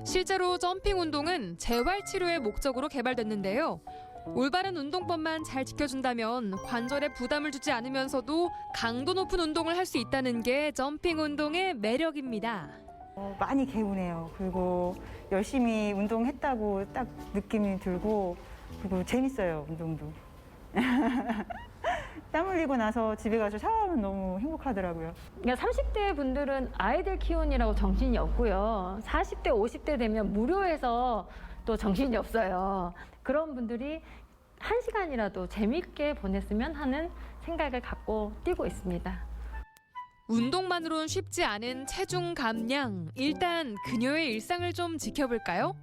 Speaker 21: 실제로 점핑 운동은 재활 치료의 목적으로 개발됐는데요. 올바른 운동법만 잘 지켜준다면 관절에 부담을 주지 않으면서도 강도 높은 운동을 할 수 있다는 게 점핑 운동의 매력입니다.
Speaker 1: 많이 개운해요. 그리고 열심히 운동했다고 딱 느낌이 들고 그리고 재밌어요, 운동도. 땀 흘리고 나서 집에 가서 샤워하면 너무 행복하더라고요.
Speaker 22: 그러니까 30대 분들은 아이들 키우느라고 정신이 없고요. 40대, 50대 되면 무료해서 또 정신이 없어요. 그런 분들이 1시간이라도 재밌게 보냈으면 하는 생각을 갖고 뛰고 있습니다.
Speaker 21: 운동만으로는 쉽지 않은 체중 감량. 일단 그녀의 일상을 좀 지켜볼까요?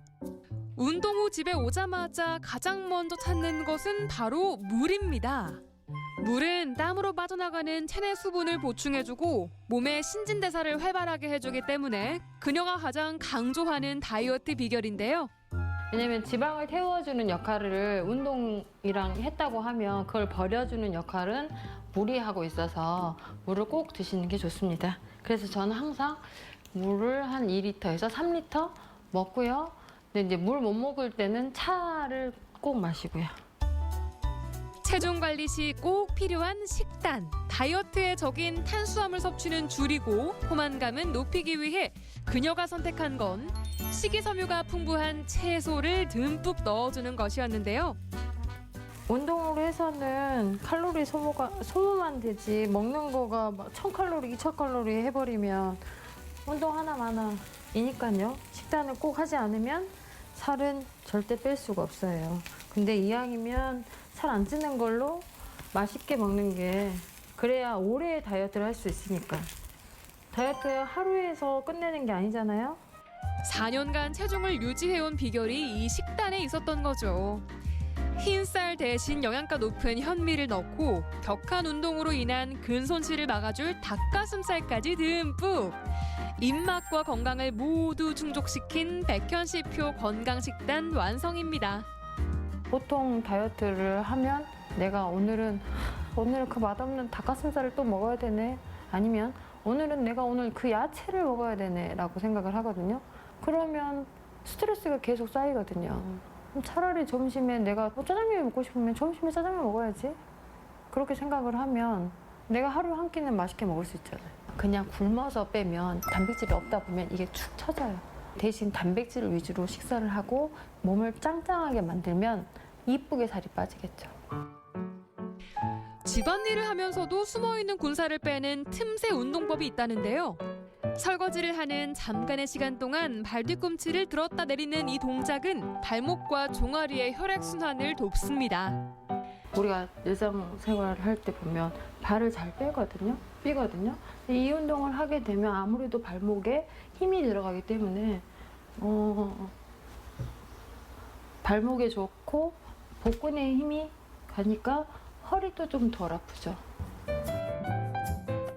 Speaker 21: 운동 후 집에 오자마자 가장 먼저 찾는 것은 바로 물입니다. 물은 땀으로 빠져나가는 체내 수분을 보충해주고 몸의 신진대사를 활발하게 해주기 때문에 그녀가 가장 강조하는 다이어트 비결인데요.
Speaker 22: 왜냐면 지방을 태워주는 역할을 운동이랑 했다고 하면 그걸 버려주는 역할은 물이 하고 있어서 물을 꼭 드시는 게 좋습니다. 그래서 저는 항상 물을 한 2리터에서 3리터 먹고요. 근데 이제 물 못 먹을 때는 차를 꼭 마시고요.
Speaker 21: 체중 관리 시 꼭 필요한 식단. 다이어트의 적인 탄수화물 섭취는 줄이고 포만감은 높이기 위해 그녀가 선택한 건 식이섬유가 풍부한 채소를 듬뿍 넣어주는 것이었는데요.
Speaker 22: 운동으로 해서는 칼로리 소모만 되지 먹는 거가 막 1000칼로리, 2000칼로리 해버리면 운동 하나마나이니까요. 식단을 꼭 하지 않으면 살은 절대 뺄 수가 없어요. 근데 이왕이면 살 안 찌는 걸로 맛있게 먹는 게 그래야 오래 다이어트를 할 수 있으니까. 다이어트 하루에서 끝내는 게 아니잖아요.
Speaker 21: 4년간 체중을 유지해온 비결이 이 식단에 있었던 거죠. 흰쌀 대신 영양가 높은 현미를 넣고 격한 운동으로 인한 근손실을 막아줄 닭가슴살까지 듬뿍. 입맛과 건강을 모두 충족시킨 백현씨표 건강식단 완성입니다.
Speaker 22: 보통 다이어트를 하면 내가 오늘은 그 맛없는 닭가슴살을 또 먹어야 되네. 아니면 오늘 그 야채를 먹어야 되네 라고 생각을 하거든요. 그러면 스트레스가 계속 쌓이거든요. 그럼 차라리 점심에 내가 짜장면이 먹고 싶으면 점심에 짜장면 먹어야지. 그렇게 생각을 하면 내가 하루에 한 끼는 맛있게 먹을 수 있잖아요. 그냥 굶어서 빼면 단백질이 없다 보면 이게 축 처져요. 대신 단백질 위주로 식사를 하고 몸을 짱짱하게 만들면 이쁘게 살이 빠지겠죠.
Speaker 21: 집안일을 하면서도 숨어있는 군살을 빼는 틈새 운동법이 있다는데요. 설거지를 하는 잠깐의 시간 동안 발 뒤꿈치를 들었다 내리는 이 동작은 발목과 종아리의 혈액순환을 돕습니다.
Speaker 22: 우리가 일상생활을 할 때 보면 발을 잘 삐거든요. 이 운동을 하게 되면 아무래도 발목에 힘이 들어가기 때문에 발목에 좋고 복근에 힘이 가니까 허리도 좀 덜 아프죠.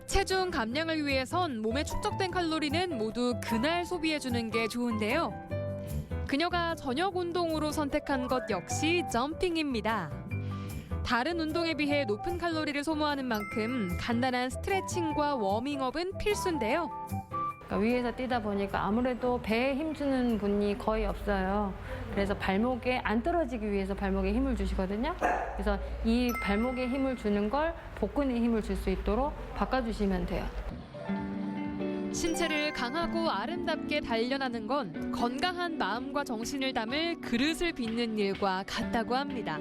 Speaker 21: 체중 감량을 위해선 몸에 축적된 칼로리는 모두 그날 소비해주는 게 좋은데요. 그녀가 저녁 운동으로 선택한 것 역시 점핑입니다. 다른 운동에 비해 높은 칼로리를 소모하는 만큼 간단한 스트레칭과 워밍업은 필수인데요.
Speaker 22: 그러니까 위에서 뛰다 보니까 아무래도 배에 힘주는 분이 거의 없어요. 그래서 발목에 안 떨어지기 위해서 발목에 힘을 주시거든요. 그래서 이 발목에 힘을 주는 걸 복근에 힘을 줄 수 있도록 바꿔주시면 돼요.
Speaker 21: 신체를 강하고 아름답게 단련하는 건 건강한 마음과 정신을 담을 그릇을 빚는 일과 같다고 합니다.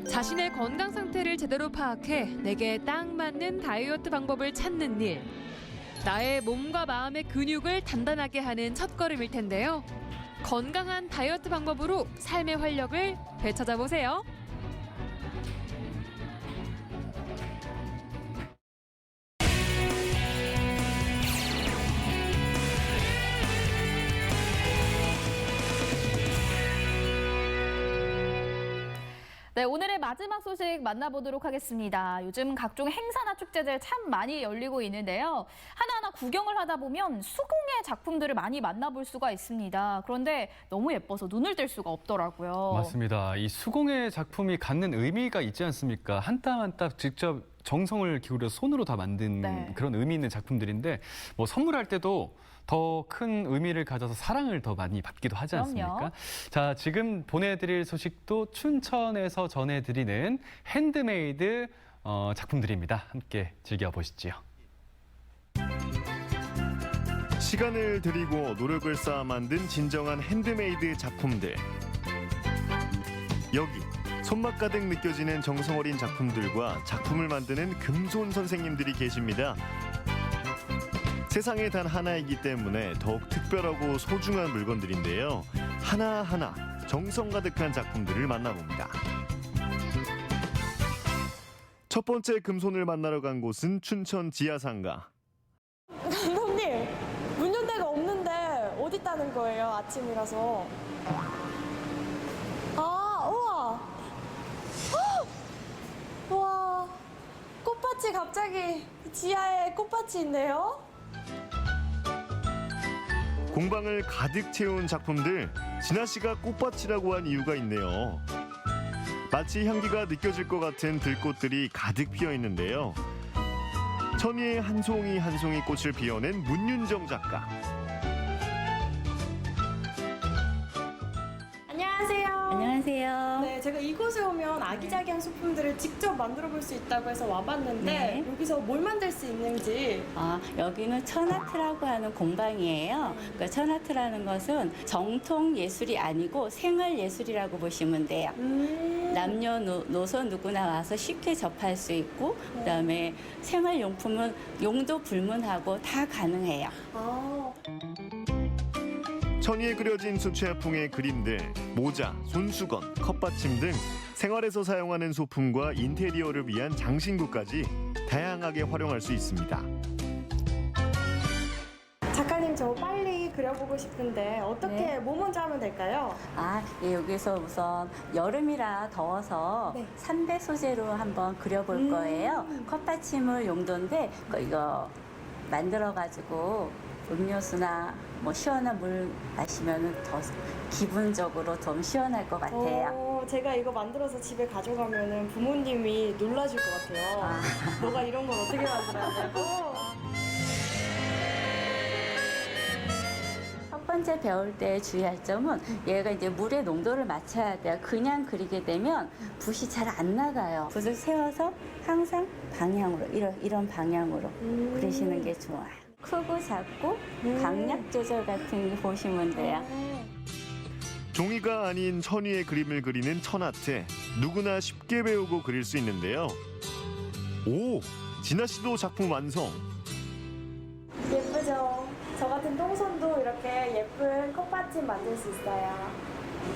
Speaker 21: 자신의 건강 상태를 제대로 파악해 내게 딱 맞는 다이어트 방법을 찾는 일. 나의 몸과 마음의 근육을 단단하게 하는 첫걸음일 텐데요. 건강한 다이어트 방법으로 삶의 활력을 되찾아 보세요.
Speaker 4: 네, 오늘의 마지막 소식 만나보도록 하겠습니다. 요즘 각종 행사나 축제들 참 많이 열리고 있는데요. 하나하나 구경을 하다 보면 수공예 작품들을 많이 만나볼 수가 있습니다. 그런데 너무 예뻐서 눈을 뗄 수가 없더라고요.
Speaker 3: 맞습니다. 이 수공예 작품이 갖는 의미가 있지 않습니까? 한 땀 한 땀 직접 정성을 기울여서 손으로 다 만든
Speaker 4: 네.
Speaker 3: 그런 의미 있는 작품들인데 뭐 선물할 때도 더 큰 의미를 가져서 사랑을 더 많이 받기도 하지 않습니까?
Speaker 4: 그럼요.
Speaker 3: 자, 지금 보내드릴 소식도 춘천에서 전해드리는 핸드메이드 작품들입니다. 함께 즐겨보시지요.
Speaker 2: 시간을 들이고 노력을 쌓아 만든 진정한 핸드메이드 작품들. 여기 손맛 가득 느껴지는 정성 어린 작품들과 작품을 만드는 금손 선생님들이 계십니다. 세상에 단 하나이기 때문에 더욱 특별하고 소중한 물건들인데요. 하나하나 정성 가득한 작품들을 만나봅니다. 첫 번째 금손을 만나러 간 곳은 춘천 지하상가.
Speaker 18: 감독님, 문 연 데가 없는데 어디 있다는 거예요? 아침이라서. 아, 우와. 헉! 우와, 꽃밭이 갑자기 지하에 꽃밭이 있네요.
Speaker 2: 공방을 가득 채운 작품들, 진아 씨가 꽃밭이라고 한 이유가 있네요. 마치 향기가 느껴질 것 같은 들꽃들이 가득 피어 있는데요. 천희의 한 송이 한 송이 꽃을 피워낸 문윤정 작가.
Speaker 18: 안녕하세요.
Speaker 23: 안녕하세요.
Speaker 18: 네, 제가 이곳에 오면 아기자기한 소품들을 직접 만들어 볼 수 있다고 해서 와봤는데
Speaker 23: 네.
Speaker 18: 여기서 뭘 만들 수 있는지.
Speaker 23: 여기는 천아트라고 하는 공방이에요. 그러니까 천아트라는 것은 정통 예술이 아니고 생활 예술이라고 보시면 돼요. 남녀노소 누구나 와서 쉽게 접할 수 있고 그다음에 생활용품은 용도 불문하고 다 가능해요.
Speaker 2: 천희에 그려진 수채화풍의 그림들, 모자, 손수건, 컵받침 등 생활에서 사용하는 소품과 인테리어를 위한 장신구까지 다양하게 활용할 수 있습니다.
Speaker 18: 작가님, 저 빨리 그려보고 싶은데 어떻게 뭐 먼저 하면 될까요?
Speaker 23: 예, 여기서 우선 여름이라 더워서 삼배 소재로 한번 그려볼 거예요. 컵받침을 용도인데 이거 만들어가지고 음료수나 뭐 시원한 물 마시면 더 기분적으로 좀 시원할 것 같아요.
Speaker 18: 제가 이거 만들어서 집에 가져가면 부모님이 놀라실 것 같아요. 너가 이런 걸 어떻게 만들었냐고.
Speaker 23: 첫 번째 배울 때 주의할 점은 얘가 이제 물의 농도를 맞춰야 돼요. 그냥 그리게 되면 붓이 잘 안 나가요. 붓을 세워서 항상 방향으로 이런 방향으로 그리시는 게 좋아요. 크고 작고 강약 조절 같은 거 보시면 돼요.
Speaker 2: 종이가 아닌 천희의 그림을 그리는 천아트. 누구나 쉽게 배우고 그릴 수 있는데요. 오! 진아 씨도 작품 완성.
Speaker 18: 예쁘죠? 저 같은 똥손도 이렇게 예쁜 꽃받침 만들 수 있어요.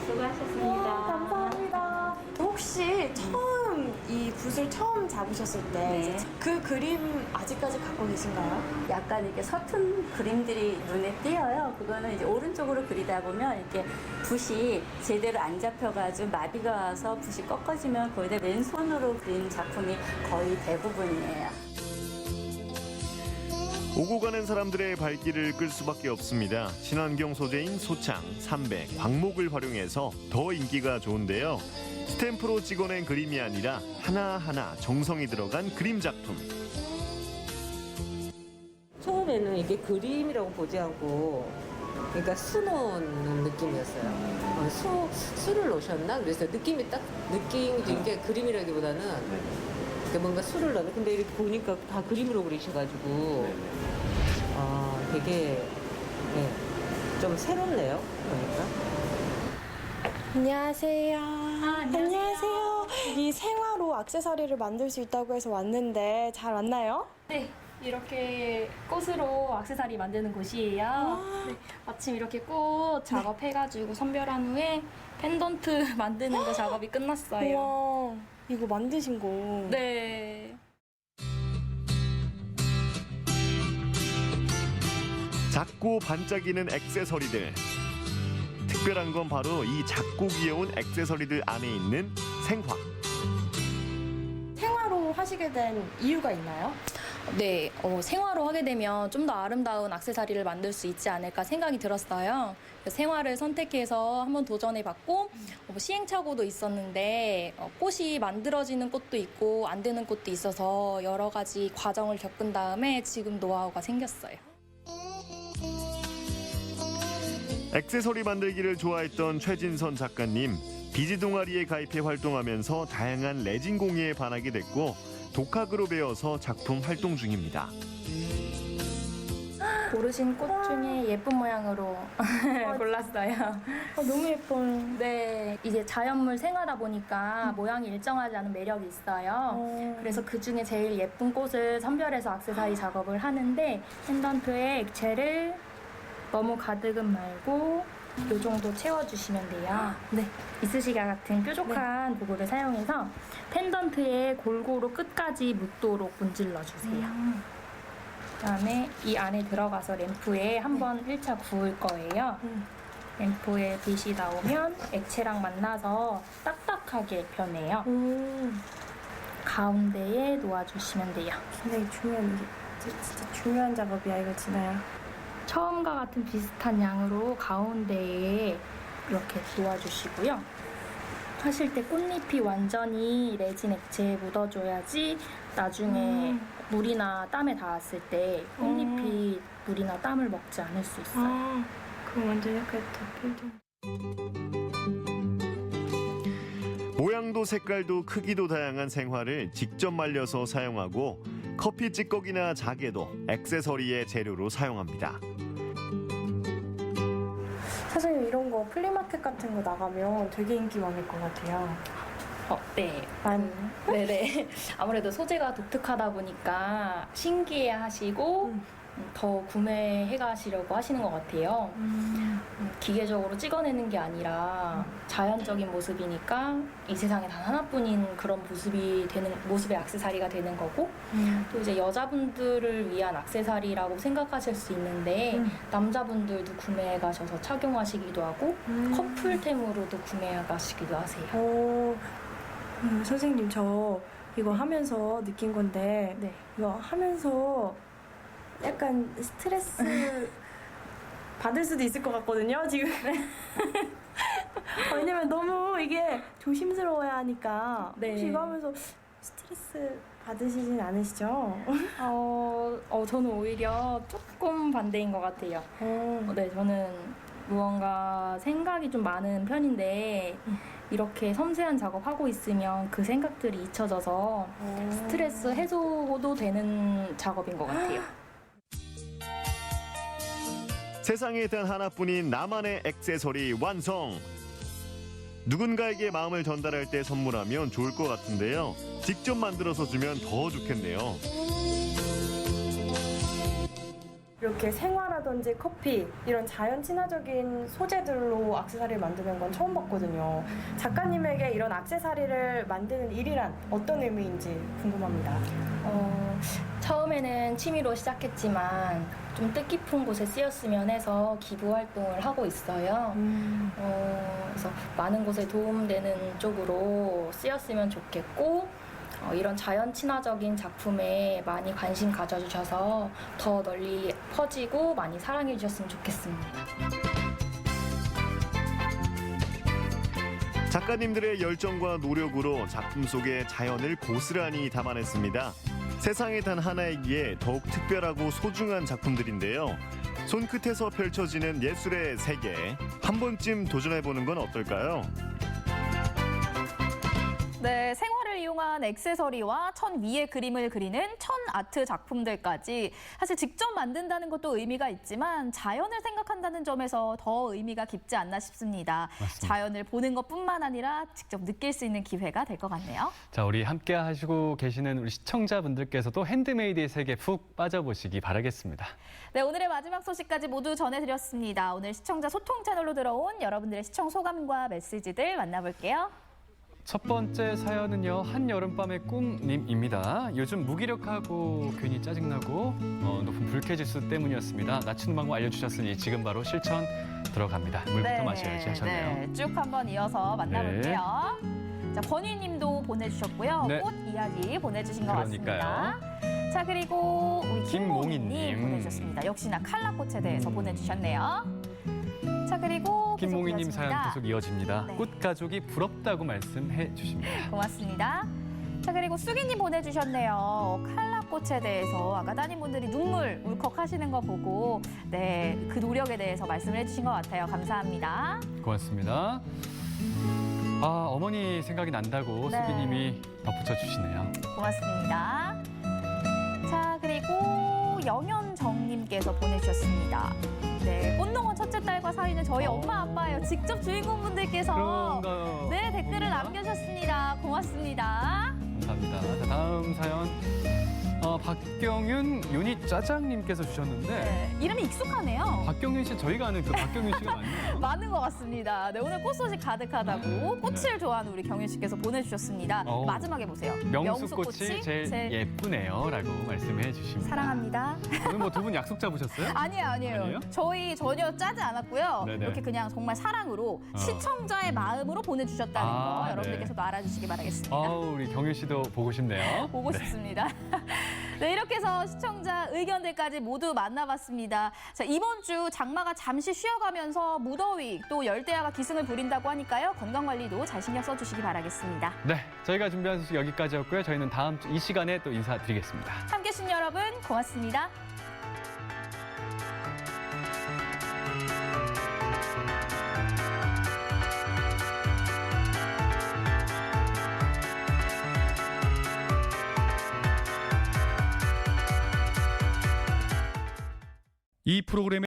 Speaker 23: 수고하셨습니다.
Speaker 18: 우와, 감사합니다. 혹시 처음 이 붓을 처음 잡으셨을 때 그 그림 아직까지 갖고 계신가요?
Speaker 23: 약간 이렇게 서툰 그림들이 눈에 띄어요. 그거는 이제 오른쪽으로 그리다 보면 이렇게 붓이 제대로 안 잡혀가지고 마비가 와서 붓이 꺾어지면 거기다 왼손으로 그린 작품이 거의 대부분이에요.
Speaker 2: 오고 가는 사람들의 발길을 끌 수밖에 없습니다. 친환경 소재인 소창, 삼배, 광목을 활용해서 더 인기가 좋은데요. 스탬프로 찍어낸 그림이 아니라 하나하나 정성이 들어간 그림 작품.
Speaker 18: 처음에
Speaker 6: 처음에는 이게 그림이라고 보지 않고 그러니까 수 놓는 느낌이었어요. 수를 놓으셨나? 그래서 느낌이 딱 느낌이 든 게 그림이라기보다는 이렇게 뭔가 수를 넣는. 근데 이렇게 보니까 다 그림으로 그리셔가지고 되게 좀 새롭네요. 그러니까.
Speaker 18: 안녕하세요. 안녕하세요. 이 생화로 액세서리를 만들 수 있다고 해서 왔는데 잘 왔나요?
Speaker 4: 네, 이렇게 꽃으로 액세서리 만드는 곳이에요. 네, 마침 이렇게 꽃 작업해가지고 선별한 후에 펜던트 만드는 거 작업이 끝났어요.
Speaker 18: 우와, 이거 만드신 거.
Speaker 4: 네.
Speaker 2: 작고 반짝이는 액세서리들. 특별한 건 바로 이 작고 귀여운 액세서리들 안에 있는 생화.
Speaker 18: 생화로 하시게 된 이유가 있나요?
Speaker 4: 네, 생화로 하게 되면 좀 더 아름다운 액세서리를 만들 수 있지 않을까 생각이 들었어요. 생화를 선택해서 한번 도전해봤고 시행착오도 있었는데 꽃이 만들어지는 꽃도 있고 안 되는 꽃도 있어서 여러 가지 과정을 겪은 다음에 지금 노하우가 생겼어요.
Speaker 2: 액세서리 만들기를 좋아했던 최진선 작가님. 비지 동아리에 가입해 활동하면서 다양한 레진 공예에 반하게 됐고 독학으로 배워서 작품 활동 중입니다.
Speaker 4: 고르신 꽃 중에 예쁜 모양으로 골랐어요.
Speaker 18: 너무 예뻐요.
Speaker 4: 네, 이제 자연물 생하다 보니까 모양이 일정하지 않은 매력이 있어요. 그래서 그 중에 제일 예쁜 꽃을 선별해서 액세서리 작업을 하는데 펜던트에 액체를 너무 가득은 말고 이 정도 채워주시면 돼요. 네, 이쑤시개 같은 뾰족한 도구를 사용해서 펜던트에 골고루 끝까지 묻도록 문질러주세요. 그다음에 이 안에 들어가서 램프에 한번 1차 구울 거예요. 램프에 빛이 나오면 액체랑 만나서 딱딱하게 변해요. 가운데에 놓아주시면 돼요.
Speaker 18: 굉장히 진짜 중요한 작업이야, 이거 진아야.
Speaker 4: 처음과 같은 비슷한 양으로 가운데에 이렇게 놓아주시고요. 하실 때 꽃잎이 완전히 레진 액체에 묻어줘야지 나중에 물이나 땀에 닿았을 때 꽃잎이 물이나 땀을 먹지 않을 수 있어요.
Speaker 18: 그럼 완전 예쁘겠다, 필드.
Speaker 2: 모양도 색깔도 크기도 다양한 생화를 직접 말려서 사용하고 커피 찌꺼기나 자개도 액세서리의 재료로 사용합니다.
Speaker 18: 사장님, 이런 거 플리마켓 같은 거 나가면 되게 인기 많을 것 같아요.
Speaker 4: 네. 네네. 아무래도 소재가 독특하다 보니까 신기해 하시고 더 구매해 가시려고 하시는 것 같아요. 기계적으로 찍어내는 게 아니라 자연적인 모습이니까 이 세상에 단 하나뿐인 그런 모습의 액세서리가 되는 거고 또 이제 여자분들을 위한 액세서리라고 생각하실 수 있는데 남자분들도 구매해 가셔서 착용하시기도 하고 커플템으로도 구매해 가시기도 하세요.
Speaker 18: 선생님, 저 이거 하면서 느낀 건데 이거 하면서 약간 스트레스 받을 수도 있을 것 같거든요, 지금. 왜냐면 너무 이게 조심스러워야 하니까. 혹시 이거 하면서 스트레스 받으시진 않으시죠?
Speaker 4: 저는 오히려 조금 반대인 것 같아요. 네, 저는 무언가 생각이 좀 많은 편인데 이렇게 섬세한 작업하고 있으면 그 생각들이 잊혀져서 스트레스 해소도 되는 작업인 것 같아요.
Speaker 2: 세상에 단 하나뿐인 나만의 액세서리 완성! 누군가에게 마음을 전달할 때 선물하면 좋을 것 같은데요. 직접 만들어서 주면 더 좋겠네요.
Speaker 18: 이렇게 생화라든지 커피 이런 자연 친화적인 소재들로 액세서리를 만드는 건 처음 봤거든요. 작가님에게 이런 액세서리를 만드는 일이란 어떤 의미인지 궁금합니다.
Speaker 4: 처음에는 취미로 시작했지만 좀 뜻깊은 곳에 쓰였으면 해서 기부 활동을 하고 있어요. 그래서 많은 곳에 도움되는 쪽으로 쓰였으면 좋겠고 이런 자연 친화적인 작품에 많이 관심 가져주셔서 더 널리 퍼지고 많이 사랑해 주셨으면 좋겠습니다.
Speaker 2: 작가님들의 열정과 노력으로 작품 속에 자연을 고스란히 담아냈습니다. 세상에 단 하나이기에 더욱 특별하고 소중한 작품들인데요. 손끝에서 펼쳐지는 예술의 세계, 한 번쯤 도전해보는 건 어떨까요?
Speaker 4: 네, 생활을 이용한 액세서리와 천 위에 그림을 그리는 천 아트 작품들까지 사실 직접 만든다는 것도 의미가 있지만 자연을 생각한다는 점에서 더 의미가 깊지 않나 싶습니다.
Speaker 3: 맞습니다.
Speaker 4: 자연을 보는 것뿐만 아니라 직접 느낄 수 있는 기회가 될 것 같네요.
Speaker 3: 자, 우리 함께 하시고 계시는 우리 시청자분들께서도 핸드메이드의 세계 푹 빠져보시기 바라겠습니다.
Speaker 4: 네, 오늘의 마지막 소식까지 모두 전해드렸습니다. 오늘 시청자 소통 채널로 들어온 여러분들의 시청 소감과 메시지들 만나볼게요.
Speaker 3: 첫 번째 사연은요, 한여름밤의 꿈님입니다. 요즘 무기력하고 괜히 짜증나고 높은 불쾌지수 때문이었습니다. 낮추는 방법 알려주셨으니 지금 바로 실천 들어갑니다. 물부터 마셔야지 하셨네요.
Speaker 4: 네, 쭉 한번 이어서 만나볼게요. 자, 권희님도 보내주셨고요.
Speaker 3: 네.
Speaker 4: 꽃 이야기 보내주신 것
Speaker 3: 그러니까요.
Speaker 4: 같습니다. 자, 그리고 우리 김몽희님
Speaker 3: 김몽희님.
Speaker 4: 보내주셨습니다. 역시나 칼라꽃에 대해서 보내주셨네요. 자, 그리고 계속
Speaker 3: 김몽희님 사연
Speaker 4: 이어집니다.
Speaker 3: 계속 이어집니다.
Speaker 4: 네.
Speaker 3: 꽃 가족이 부럽다고 말씀해 주십니다.
Speaker 4: 고맙습니다. 자, 그리고 수기님 보내주셨네요. 칼라꽃에 대해서 아까 따님분들이 눈물 울컥 하시는 거 보고 네, 그 노력에 대해서 말씀을 해주신 것 같아요. 감사합니다.
Speaker 3: 고맙습니다. 아, 어머니 생각이 난다고
Speaker 4: 네.
Speaker 3: 수기님이 덧붙여 주시네요.
Speaker 4: 고맙습니다. 자, 그리고 영현정님께서 보내주셨습니다. 네, 꽃농원 첫째 딸과 사위는 저희 엄마 아빠예요. 직접 주인공분들께서
Speaker 3: 그런가요?
Speaker 4: 네, 댓글을 남겨주셨습니다. 고맙습니다.
Speaker 3: 감사합니다. 자, 다음 사연. 박경윤 유니 짜장님께서 주셨는데
Speaker 4: 네, 이름이 익숙하네요.
Speaker 3: 박경윤 씨 저희가 아는 그 박경윤 씨가 맞나요?
Speaker 4: 많은 것 같습니다. 네, 오늘 꽃 소식 가득하다고 꽃을 좋아하는 우리 경윤 씨께서 보내주셨습니다. 마지막에 보세요.
Speaker 3: 명수꽃이 제일 예쁘네요 라고 말씀해 주십니다.
Speaker 4: 사랑합니다.
Speaker 3: 오늘 뭐 두 분 약속 잡으셨어요?
Speaker 4: 아니에요.
Speaker 3: 아니에요?
Speaker 4: 저희 전혀 짜지 않았고요.
Speaker 3: 네네.
Speaker 4: 이렇게 그냥 정말 사랑으로 시청자의 마음으로 보내주셨다는 거
Speaker 3: 네.
Speaker 4: 여러분들께서도 알아주시기 바라겠습니다.
Speaker 3: 아우, 우리 경윤 씨도 보고 싶네요.
Speaker 4: 보고
Speaker 3: 네.
Speaker 4: 싶습니다. 네, 이렇게 해서 시청자 의견들까지 모두 만나봤습니다. 자, 이번 주 장마가 잠시 쉬어가면서 무더위 또 열대야가 기승을 부린다고 하니까요. 건강관리도 잘 신경 써주시기 바라겠습니다.
Speaker 3: 네, 저희가 준비한 소식 여기까지였고요. 저희는 다음 주 이 시간에 또 인사드리겠습니다.
Speaker 4: 함께해 주신 여러분 고맙습니다.
Speaker 5: 이 프로그램의